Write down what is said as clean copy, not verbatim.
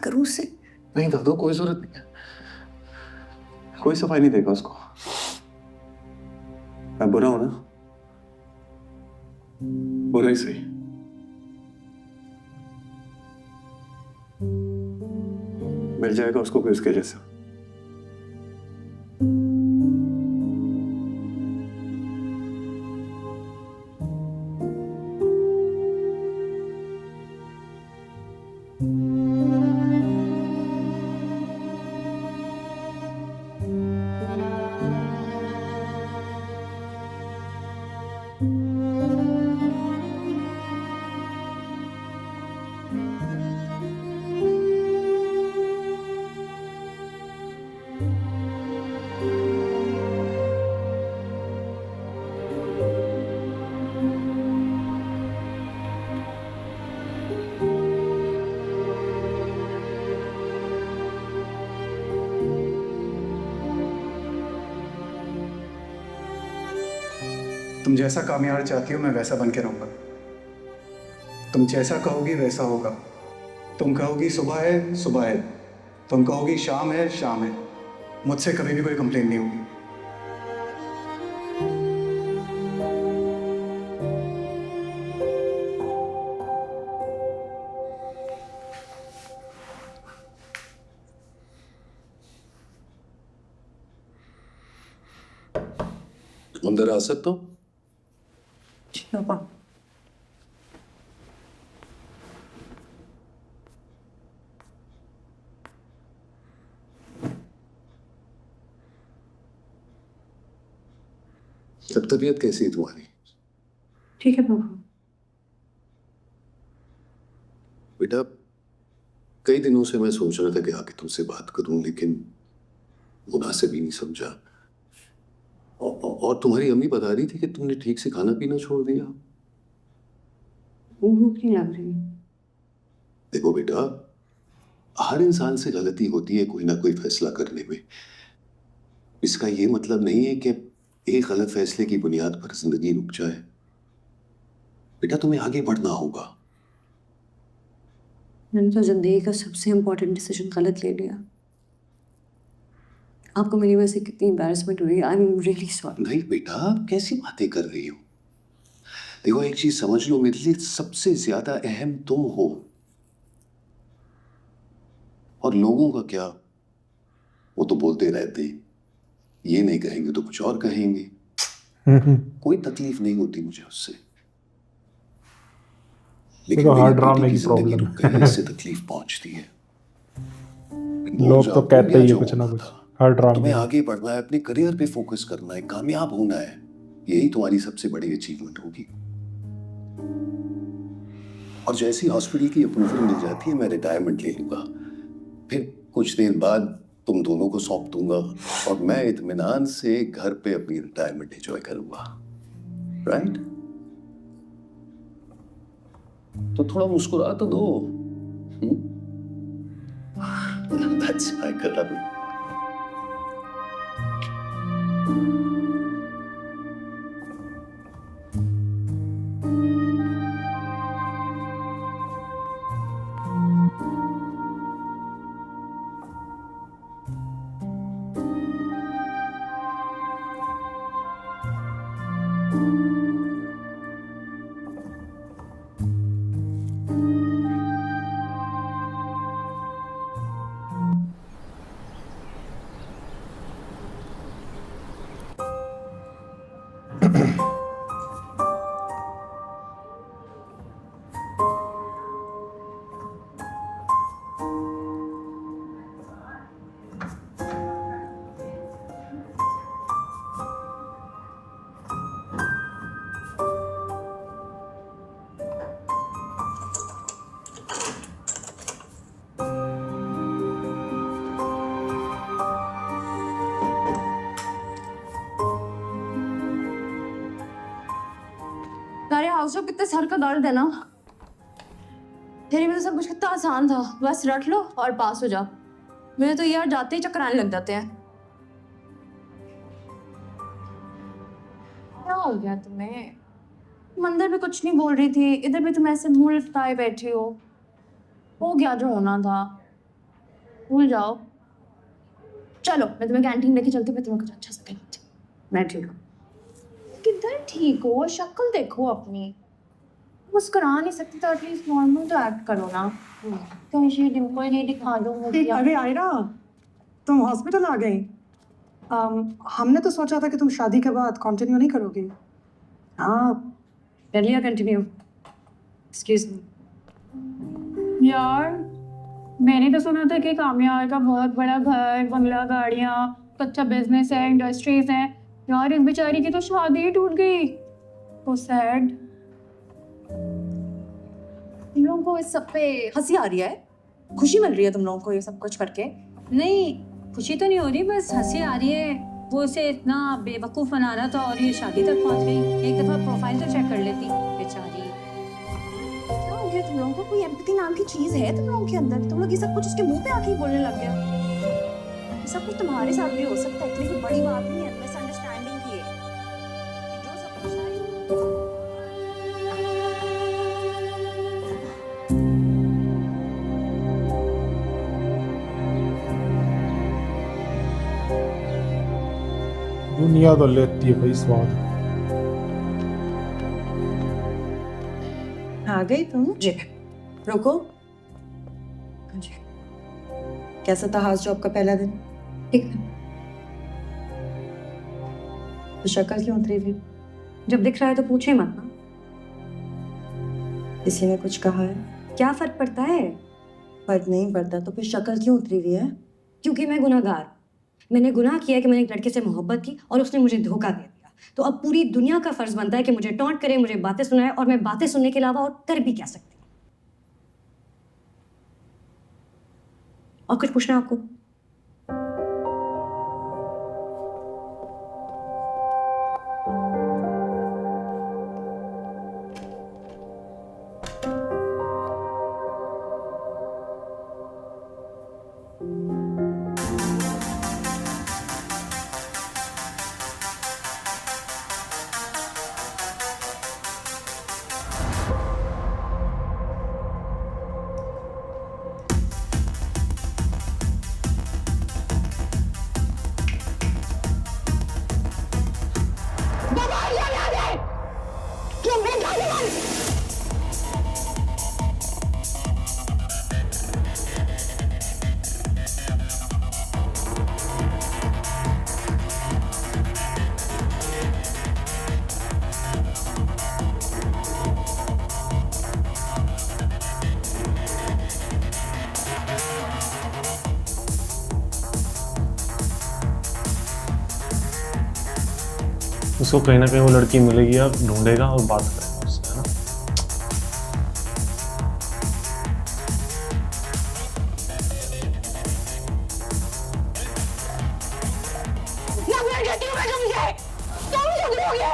करूं उससे? नहीं दादू, कोई जरूरत नहीं है, कोई सफाई नहीं देगा उसको। मैं बुरा हूं ना, बुरा ही सही। मिल जाएगा उसको कोई उसके जैसा। तुम जैसा कामयाब चाहती हो मैं वैसा बन के रहूंगा। तुम जैसा कहोगी वैसा होगा। तुम कहोगी सुबह है, सुबह है। तुम कहोगी शाम है, शाम है। मुझसे कभी भी कोई कंप्लेन नहीं होगी। अंदर आ सकता हूँ? पापा, तब तबीयत कैसी है तुम्हारी? ठीक है पापा। बेटा, कई दिनों से मैं सोच रहा था कि आके तुमसे बात करूं, लेकिन मुनासिब ही नहीं समझा। और तुम्हारी अम्मी बता रही थी कि तुमने ठीक से खाना पीना छोड़ दिया। भूख नहीं लग रही। देखो बेटा, हर इंसान से गलती होती है कोई ना कोई फैसला करने में। इसका ये मतलब नहीं है कि एक गलत फैसले की बुनियाद पर जिंदगी रुक जाए। बेटा, तुम्हें आगे बढ़ना होगा। मैंने तो जिंदगी का सबसे इम्पोर्टेंट डिसीजन गलत ले लिया। आपको मेरी वजह से कितनी एम्बैरेसमेंट हुई। I am really sorry. नहीं बेटा, कैसी बातें कर रही हो? देखो, एक चीज समझ लो, मेरे लिए सबसे ज्यादा अहम तुम हो। और लोगों का क्या, वो तो बोलते रहते हैं, ये नहीं कहेंगे तो कुछ और कहेंगे। कोई तकलीफ नहीं होती मुझे उससे, लेकिन तो हर मेरी बेटी ड्रामे की की जिंदगी प्रॉब्लम रुक गई है, इससे तकलीफ पहुंचती है। लोग तो कहते ही है कुछ ना कुछ हर ड्रामे तुम्हें में। आगे बढ़ना है, अपने करियर पे फोकस करना है, कामयाब होना है। यही तुम्हारी सबसे बड़ी अचीवमेंट होगी। और जैसी हॉस्पिटल की अप्रूवल मिल जाती है, मैं रिटायरमेंट ले लूंगा। फिर कुछ देर बाद तुम दोनों को सौंप दूंगा और मैं इत्मीनान से घर पे अपनी रिटायरमेंट एंजॉय करूंगा। राइट? तो थोड़ा मुस्कुरा तो दो। That's my girl. अरे हाउस जो कितने सर का दर्द है ना। तेरी वजह से सब कुछ कितना आसान था। बस रट लो और पास हो जाओ। मुझे तो यार जाते ही चक्कर आने लग जाते हैं। क्या हो गया तुम्हें? मंदिर भी कुछ नहीं बोल रही थी, इधर भी तुम ऐसे मुंह लटकाए बैठी हो गया जो होना था। भूल जाओ। चलो मैं तुम्हें कैंटीन लेके चलती हूँ, मैं तुम्हें कुछ अच्छा सा खिलाती हूँ। मैं ठीक हूँ। किधर ठीक हो, शक्ल देखो अपनी। मुस्कुरा नहीं सकती तो एटलीस्ट नॉर्मल तो एक्ट करो ना। तो ये डिम्पल ये दिखा दो मुझे। अरे आयरा, तुम हॉस्पिटल आ गई। हमने तो सोचा था कि तुम शादी के बाद कंटिन्यू नहीं करोगी। हाँ, कर लिया कंटिन्यू। Excuse me. यार मैंने तो सुना था कि कामयाब का बहुत बड़ा घर, बंगला, गाड़ियाँ, अच्छा बिजनेस है, इंडस्ट्रीज हैं। यार इस बेचारी की तो शादी ही टूट गई। तो सैड। तुम लोगों को इस सब पे हंसी आ रही है? खुशी मिल रही है तुम लोगों को ये सब कुछ करके? नहीं, खुशी तो नहीं हो रही, बस हंसी आ रही है। वो उसे इतना बेवकूफ़ बना रहा था और ये शादी तक पहुंच गई। एक दफ़ा प्रोफाइल तो चेक कर लेती बेचारी। क्या हो गया तुम लोगों को? कोई एम्पैथी नाम की चीज है तुम लोगों के अंदर? तुम लोग ये सब कुछ उसके मुंह पे आके ही बोलने लग गए। ये सब कुछ तुम्हारे साथ भी हो सकता है, इतनी कोई बड़ी बात नहीं है। मिसअंडरस्टैंडिंग की है जो सब कुछ है। दुनिया तो लेती है भाई स्वाद। आ गई तुम? जी। रुको। जी। कैसा था हाउस जॉब का पहला दिन? ठीक है। तो शक्ल क्यों उतरी हुई? जब दिख रहा है तो पूछे मत ना। किसी ने कुछ कहा है? क्या फ़र्क पड़ता है? फर्क नहीं पड़ता तो फिर शक्ल क्यों उतरी हुई है? क्योंकि मैं गुनाहगार। मैंने गुनाह किया कि मैंने एक लड़के से मोहब्बत की और उसने मुझे धोखा दे दिया। तो अब पूरी दुनिया का फर्ज बनता है कि मुझे टॉन्ट करे, मुझे बातें सुनाए, और मैं बातें सुनने के अलावा और कर भी क्या सकती हूँ। और कुछ पूछना है आपको? उसको कहीं ना कहीं वो लड़की मिलेगी, अब ढूंढेगा और बात करेगा उससे, है ना। मुझे क्या मुझे